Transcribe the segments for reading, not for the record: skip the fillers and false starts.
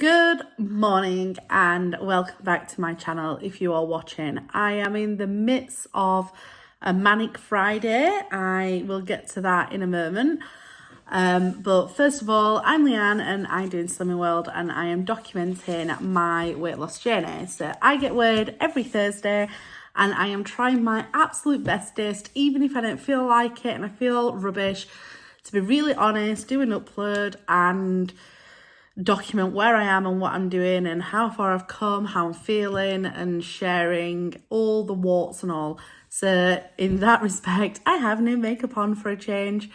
Good morning and welcome back to my channel if you are watching. I am in the midst of a manic Friday. I will get to that in a moment. But first of all, I'm Leanne and I'm doing Slimming World and I am documenting my weight loss journey. So I get weighed every Thursday and I am trying my absolute bestest, even if I don't feel like it and I feel rubbish, to be really honest, do an upload and document where I am and what I'm doing and how far I've come, how I'm feeling, and sharing all the warts and all. So in that respect, I have no makeup on for a change.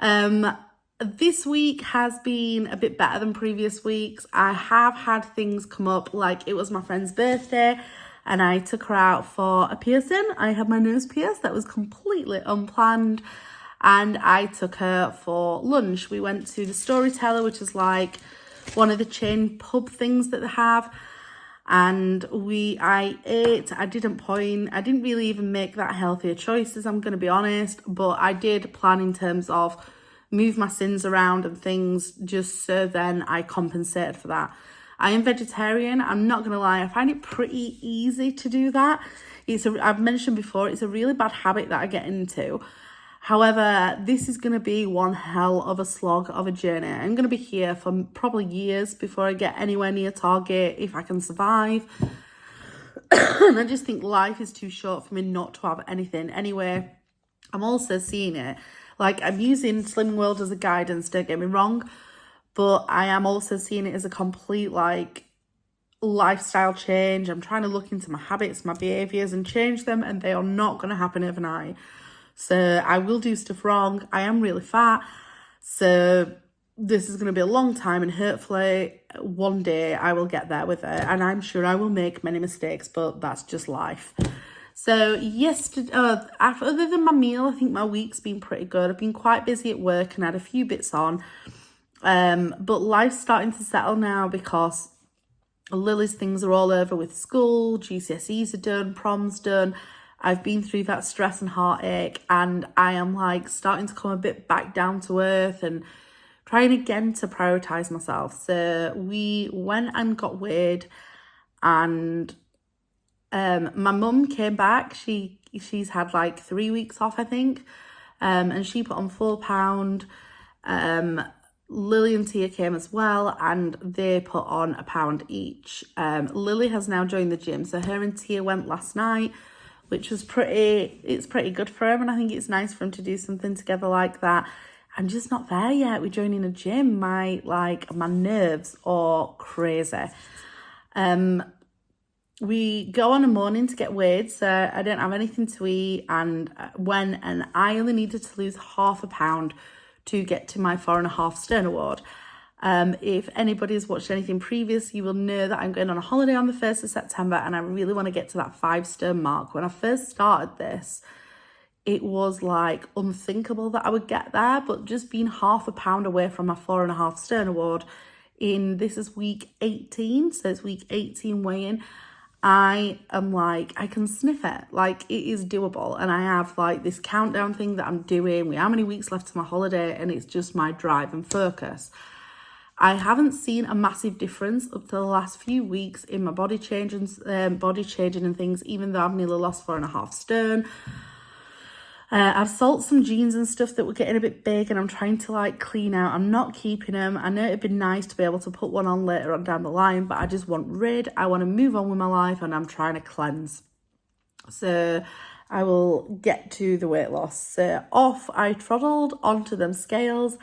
This week has been a bit better than previous weeks. I have had things come up, like it was my friend's birthday and I took her out for a piercing. I had my nose pierced. That was completely unplanned. And I took her for lunch. We went to the Storyteller, which is like one of the chain pub things that they have. And I ate, I didn't really even make that healthier choices, I'm going to be honest. But I did plan in terms of move my sins around and things, just so then I compensated for that. I am vegetarian. I'm not going to lie. I find it pretty easy to do that. I've mentioned before, it's a really bad habit that I get into. However, this is going to be one hell of a slog of a journey. I'm going to be here for probably years before I get anywhere near target, if I can survive. And I just think life is too short for me not to have anything. Anyway, I'm also seeing it. Like, I'm using Slimming World as a guidance, don't get me wrong. But I am also seeing it as a complete, lifestyle change. I'm trying to look into my habits, my behaviours and change them. And they are not going to happen overnight. So I will do stuff wrong. I am really fat. So this is going to be a long time, and hopefully one day I will get there with it. And I'm sure I will make many mistakes, but that's just life. So yesterday, other than my meal, I think my week's been pretty good. I've been quite busy at work and had a few bits on. But life's starting to settle now because Lily's things are all over with school. GCSEs are done, prom's done. I've been through that stress and heartache, and I am starting to come a bit back down to earth and trying again to prioritize myself. So we went and got weighed, and my mum came back. She's had 3 weeks off, I think, and she put on 4 pound. Lily and Tia came as well, and they put on £1 pound each. Lily has now joined the gym, so her and Tia went last night, which was it's pretty good for him. And I think it's nice for him to do something together like that. I'm just not there yet. We're joining a gym. My nerves are crazy. We go on a morning to get weighed, so I don't have anything to eat. And I only needed to lose £0.5 pound to get to my 4.5 stone award. If anybody has watched anything previous, you will know that I'm going on a holiday on the 1st of September and I really want to get to that 5 stone mark. When I first started this, it was unthinkable that I would get there, but just being £0.5 pound away from my 4.5 stone award this is week 18, so it's week 18 weigh-in, I am I can sniff it. It is doable. And I have this countdown thing that I'm doing with how many weeks left to my holiday, and it's just my drive and focus. I haven't seen a massive difference up to the last few weeks in my body changing and things, even though I've nearly lost 4.5 stone. I've sold some jeans and stuff that were getting a bit big, and I'm trying to clean out. I'm not keeping them. I know it'd be nice to be able to put one on later on down the line, but I just want rid. I want to move on with my life, and I'm trying to cleanse. So I will get to the weight loss. So I trundled onto them scales.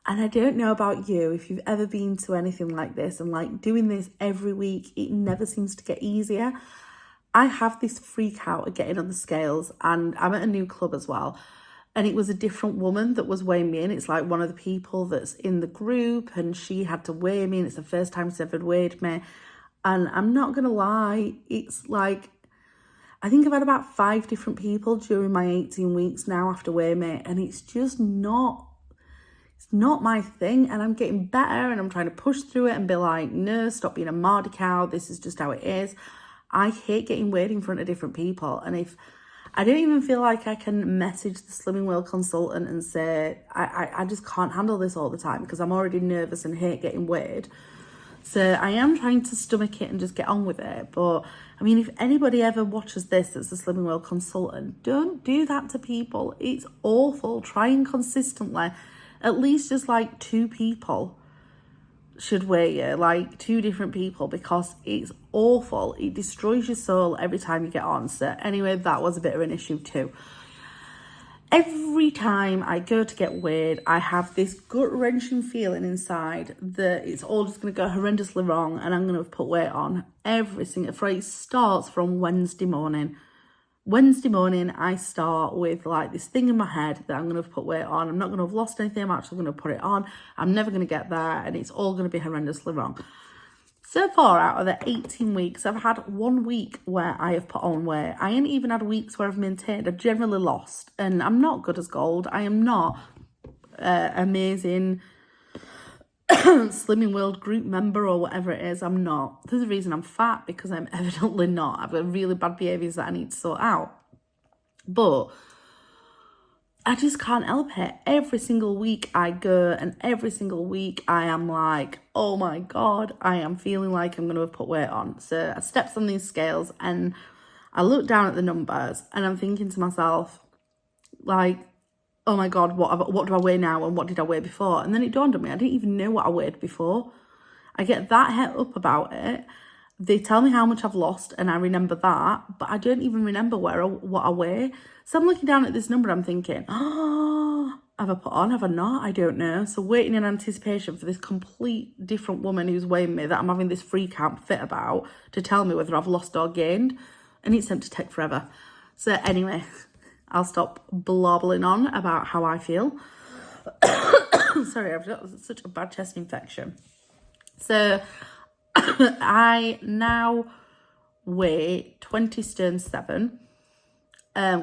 And I don't know about you, if you've ever been to anything like this and doing this every week, it never seems to get easier. I have this freak out of getting on the scales, and I'm at a new club as well. And it was a different woman that was weighing me in. It's one of the people that's in the group, and she had to weigh me, and it's the first time she's ever weighed me. And I'm not going to lie, it's I think I've had about 5 different people during my 18 weeks now after weighing me, and it's just not my thing. And I'm getting better, and I'm trying to push through it and be no, stop being a mardy cow. This is just how it is. I hate getting weighed in front of different people. And if I don't even feel like I can message the Slimming World consultant and say, I just can't handle this all the time because I'm already nervous and hate getting weighed. So I am trying to stomach it and just get on with it. But I mean, if anybody ever watches this that's a Slimming World consultant, don't do that to people. It's awful. Trying consistently, at least just like 2 people should weigh you, like 2 different people, because it's awful. It destroys your soul every time you get on. So anyway, that was a bit of an issue too. Every time I go to get weighed, I have this gut-wrenching feeling inside that it's all just going to go horrendously wrong and I'm going to have put weight on. Every single phrase starts from Wednesday morning. Wednesday morning, I start with like this thing in my head that I'm going to have put weight on. I'm not going to have lost anything. I'm actually going to put it on. I'm never going to get there and it's all going to be horrendously wrong. So far, out of the 18 weeks, I've had 1 week where I have put on weight. I ain't even had weeks where I've maintained. I've generally lost. And I'm not good as gold. I am not amazing Slimming World group member or whatever it is. I'm not. There's a reason I'm fat, because I'm evidently not. I've got really bad behaviours that I need to sort out. But I just can't help it. Every single week I go, and every single week I am like, oh my God, I am feeling like I'm going to have put weight on. So I stepped on these scales and I look down at the numbers and I'm thinking to myself, like, oh my God, what do I weigh now and what did I weigh before? And then it dawned on me, I didn't even know what I weighed before. I get that het up about it. They tell me how much I've lost and I remember that, but I don't even remember what I weigh. So I'm looking down at this number and I'm thinking, oh, have I put on? Have I not? I don't know. So waiting in anticipation for this complete different woman who's weighing me that I'm having this freak out fit about to tell me whether I've lost or gained. And it's sent to take forever. So anyway, I'll stop blabbling on about how I feel. Sorry, I've got such a bad chest infection. So I now weigh 20 stone 7,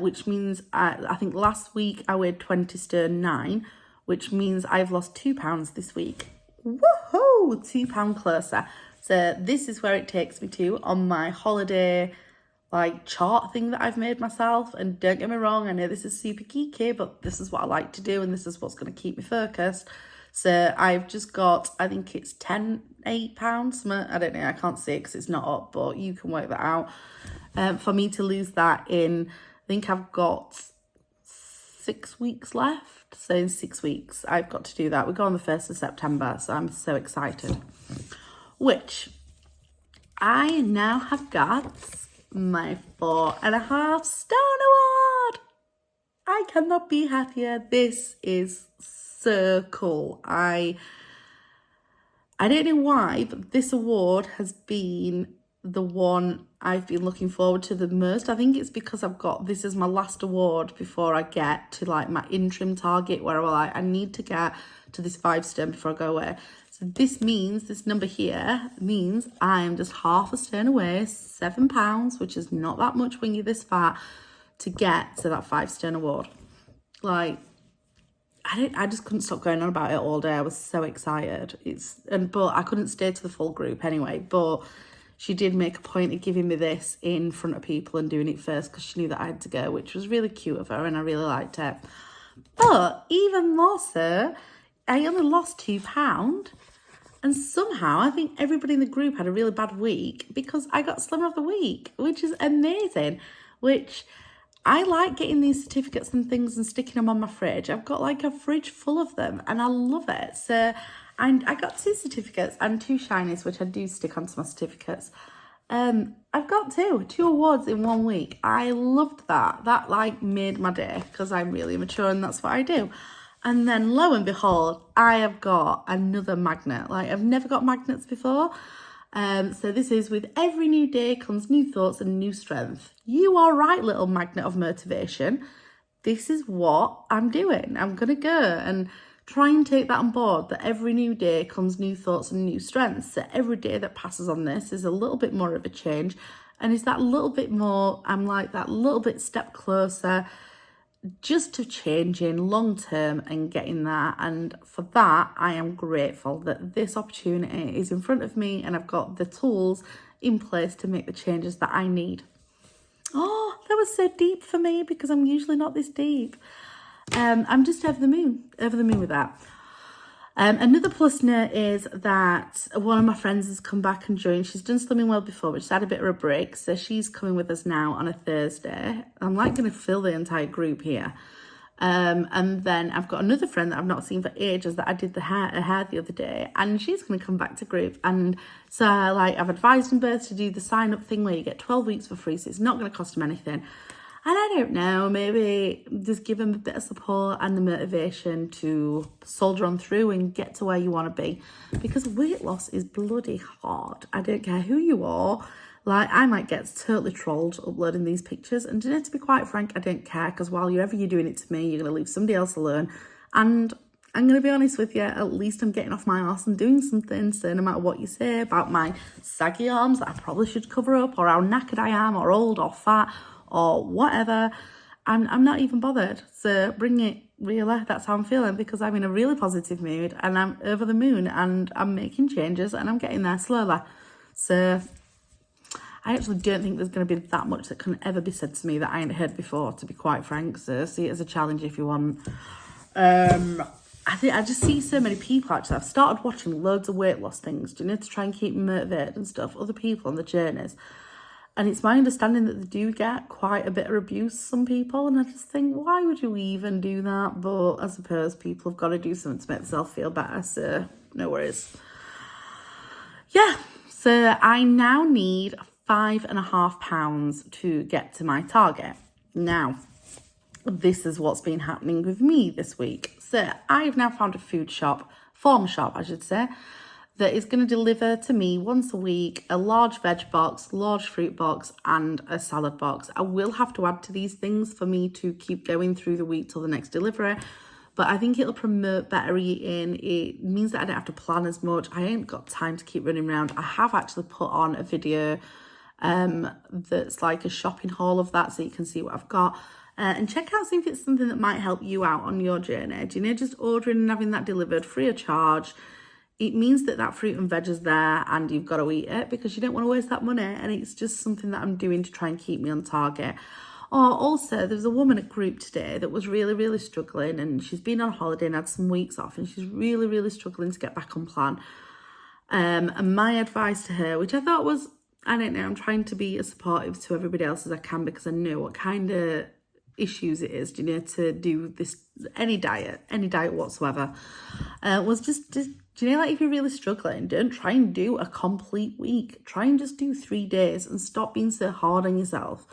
which means I think last week I weighed 20 stone 9, which means I've lost 2 pounds this week. Woohoo! 2 pound closer. So this is where it takes me to on my holiday like chart thing that I've made myself. And don't get me wrong, I know this is super geeky, but this is what I like to do and this is what's going to keep me focused. So I've just got, I think it's 8 pounds. I don't know, I can't see it because it's not up, but you can work that out. For me to lose that in, I think I've got 6 weeks left. So in 6 weeks, I've got to do that. We go on the 1st of September, so I'm so excited. Which I now have got my 4.5 stone award. I cannot be happier. This is so cool. I don't know why, but this award has been the one I've been looking forward to the most. I think it's because this is my last award before I get to like my interim target where I need to get to this 5 stone before I go away. So this number here means I am just half a stone away, 7 pounds, which is not that much when you're this fat, to get to that 5 stone award. Like, I just couldn't stop going on about it all day. I was so excited. But I couldn't stay to the full group anyway. But she did make a point of giving me this in front of people and doing it first because she knew that I had to go, which was really cute of her and I really liked it. But even more so, I only lost 2 pounds. And somehow I think everybody in the group had a really bad week because I got Slimmer of the Week, which is amazing. Which I like getting these certificates and things and sticking them on my fridge. I've got like a fridge full of them and I love it. So I got 2 certificates and 2 shinies, which I do stick onto my certificates. I've got 2 awards in 1 week. I loved that. That like made my day because I'm really mature and that's what I do. And then lo and behold, I have got another magnet. Like I've never got magnets before. So this is with every new day comes new thoughts and new strength. You are right, little magnet of motivation. This is what I'm doing. I'm going to go and try and take that on board, that every new day comes new thoughts and new strengths. So every day that passes on this is a little bit more of a change. And is that little bit more, I'm like that little bit step closer just to changing long term and getting that. And for that, I am grateful that this opportunity is in front of me and I've got the tools in place to make the changes that I need. Oh, that was so deep for me because I'm usually not this deep. I'm just over the moon with that. Another plus note is that one of my friends has come back and joined. She's done Slimming World before, but she's had a bit of a break. So she's coming with us now on a Thursday. I'm like going to fill the entire group here. And then I've got another friend that I've not seen for ages that I did her hair the other day, and she's going to come back to group. And so like I've advised them both to do the sign up thing where you get 12 weeks for free, so it's not going to cost them anything. And I don't know, maybe just give them a bit of support and the motivation to soldier on through and get to where you want to be. Because weight loss is bloody hard. I don't care who you are. Like, I might get totally trolled uploading these pictures. And to be quite frank, I don't care. Because while you're doing it to me, you're going to leave somebody else alone. And I'm going to be honest with you, at least I'm getting off my arse and doing something. So no matter what you say about my saggy arms that I probably should cover up, or how knackered I am, or old, or fat, or whatever, I'm not even bothered. So bring it, really. That's how I'm feeling, because I'm in a really positive mood and I'm over the moon and I'm making changes and I'm getting there slowly. So I actually don't think there's going to be that much that can ever be said to me that I ain't heard before, to be quite frank. So see it as a challenge if you want. I think I just see so many people, actually. I've started watching loads of weight loss things, to try and keep me motivated and stuff, other people on the journeys. And it's my understanding that they do get quite a bit of abuse, some people. And I just think, why would you even do that? But I suppose people have got to do something to make themselves feel better. So no worries. Yeah. So I now need £5.5 to get to my target. Now, this is what's been happening with me this week. So I've now found a farm shop, I should say, that is going to deliver to me once a week a large veg box, large fruit box, and a salad box. I will have to add to these things for me to keep going through the week till the next delivery, but I think it'll promote better eating. It means that I don't have to plan as much. I ain't got time to keep running around. I have actually put on a video that's like a shopping haul of that, so you can see what I've got. And check out, see if it's something that might help you out on your journey. Just ordering and having that delivered free of charge. It means that fruit and veg is there and you've got to eat it, because you don't want to waste that money. And it's just something that I'm doing to try and keep me on target. Oh, also, there's a woman at group today that was really, really struggling, and she's been on holiday and had some weeks off, and she's really, really struggling to get back on plan. And my advice to her, which I thought was, I don't know, I'm trying to be as supportive to everybody else as I can, because I know what kind of issues it is, to do this, any diet whatsoever, was just like, if you're really struggling, don't try and do a complete week. Try and just do 3 days and stop being so hard on yourself.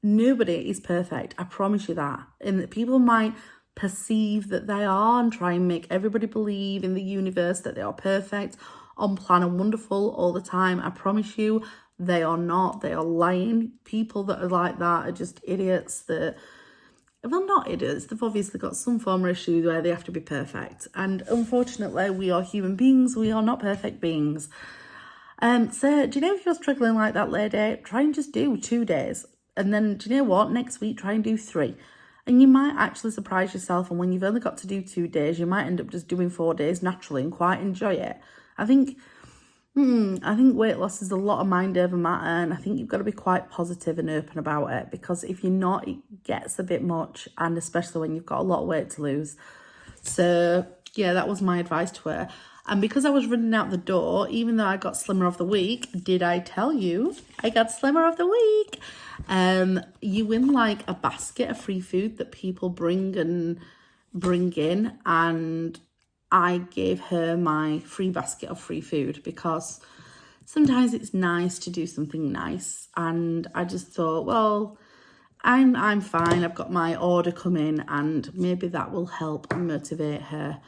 Nobody is perfect, I promise you that. And that people might perceive that they are and try and make everybody believe in the universe that they are perfect, on plan and wonderful all the time. I promise you, they are not. They are lying. People that are like that are just idiots that... Well, not idiots. They've obviously got some form of issue where they have to be perfect. And unfortunately, we are human beings. We are not perfect beings. So, if you're struggling like that, lady, try and just do 2 days. And then, next week, try and do 3. And you might actually surprise yourself. And when you've only got to do 2 days, you might end up just doing 4 days naturally and quite enjoy it. I think weight loss is a lot of mind over matter, and I think you've got to be quite positive and open about it, because if you're not, it gets a bit much, and especially when you've got a lot of weight to lose. So yeah, that was my advice to her. And because I was running out the door, even though I got Slimmer of the Week, did I tell you I got Slimmer of the Week? You win like a basket of free food that people bring in, and I gave her my free basket of free food, because sometimes it's nice to do something nice. And I just thought, well, I'm fine. I've got my order coming, and maybe that will help motivate her.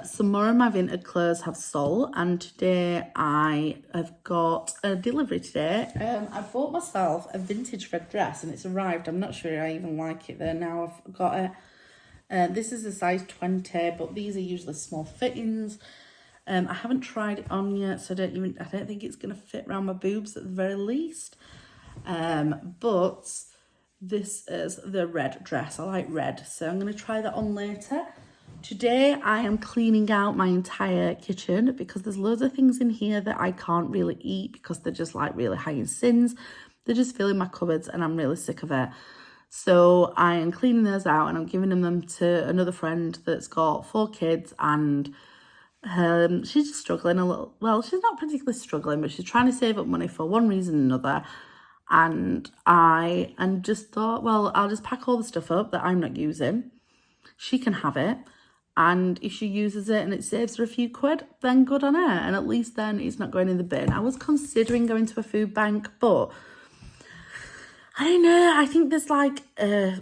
Some more of my vintage clothes have sold, and today I have got a delivery today. I bought myself a vintage red dress, and it's arrived. I'm not sure I even like it though. Now I've got it. This is a size 20, but these are usually small fittings. I haven't tried it on yet, so I don't think it's going to fit around my boobs at the very least. But this is the red dress. I like red, so I'm going to try that on later. Today I am cleaning out my entire kitchen, because there's loads of things in here that I can't really eat because they're just like really high in sins. They're just filling my cupboards and I'm really sick of it. So I am cleaning those out, and I'm giving them to another friend that's got 4 kids, and She's just struggling a little. Well, she's not particularly struggling, but she's trying to save up money for one reason or another. And just thought, well, I'll just pack all the stuff up that I'm not using. She can have it. And if she uses it and it saves her a few quid, then good on her. And at least then it's not going in the bin. I was considering going to a food bank, but I don't know. I think there's like a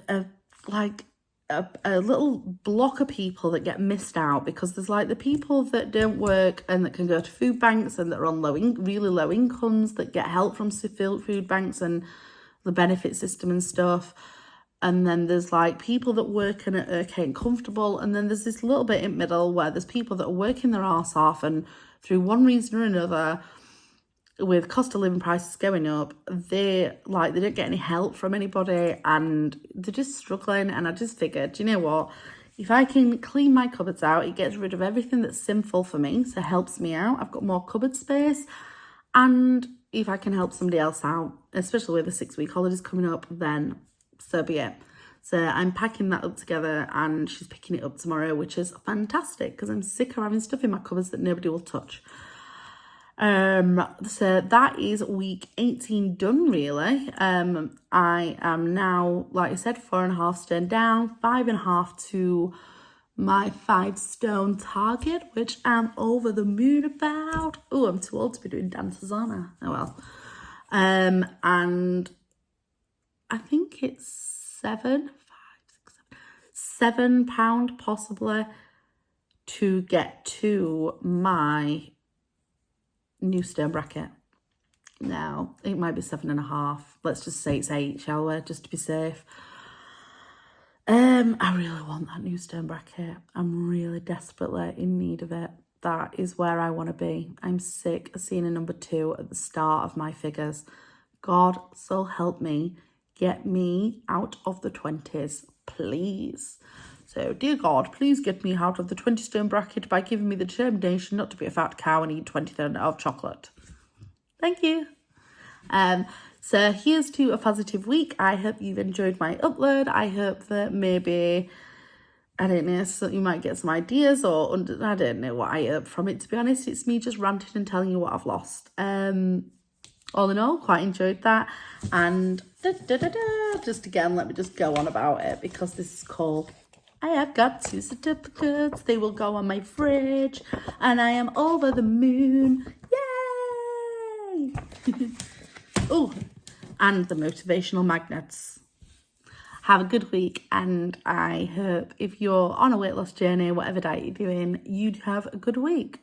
little block of people that get missed out, because there's like the people that don't work and that can go to food banks and that are on really low incomes that get help from food banks and the benefit system and stuff. And then there's like people that work and are okay and comfortable. And then there's this little bit in the middle where there's people that are working their arse off, and through one reason or another, with cost of living prices going up, they don't get any help from anybody and they're just struggling. And I just figured, you know what? If I can clean my cupboards out, it gets rid of everything that's sinful for me, so it helps me out. I've got more cupboard space. And if I can help somebody else out, especially with the 6-week holidays coming up, then so be it. So I'm packing that up together and she's picking it up tomorrow, which is fantastic because I'm sick of having stuff in my cupboards that nobody will touch. So that is week 18 done, really. I am now, like I said, 4.5 stone down, 5.5 to my 5 stone target, which I'm over the moon about. Oh, I'm too old to be doing dances, aren't I? Oh well. And I think it's £7 possibly to get to my new stone bracket. Now, it might be 7.5. Let's just say it's 8, shall we? Just to be safe. I really want that new stone bracket. I'm really desperately in need of it. That is where I want to be. I'm sick of seeing a number 2 at the start of my figures. God, so help me. Get me out of the 20s, please. So, dear God, please get me out of the 20 stone bracket by giving me the determination not to be a fat cow and eat 20 stone of chocolate. Thank you. So here's to a positive week. I hope you've enjoyed my upload. I hope that maybe, I don't know, so you might get some ideas, or I don't know what I hope from it, to be honest. It's me just ranting and telling you what I've lost. All in all, quite enjoyed that. And just again, let me just go on about it, because this is called I have got 2 certificates. They will go on my fridge, and I am over the moon. Yay! Oh, and the motivational magnets. Have a good week, and I hope if you're on a weight loss journey, whatever diet you're doing, you'd have a good week.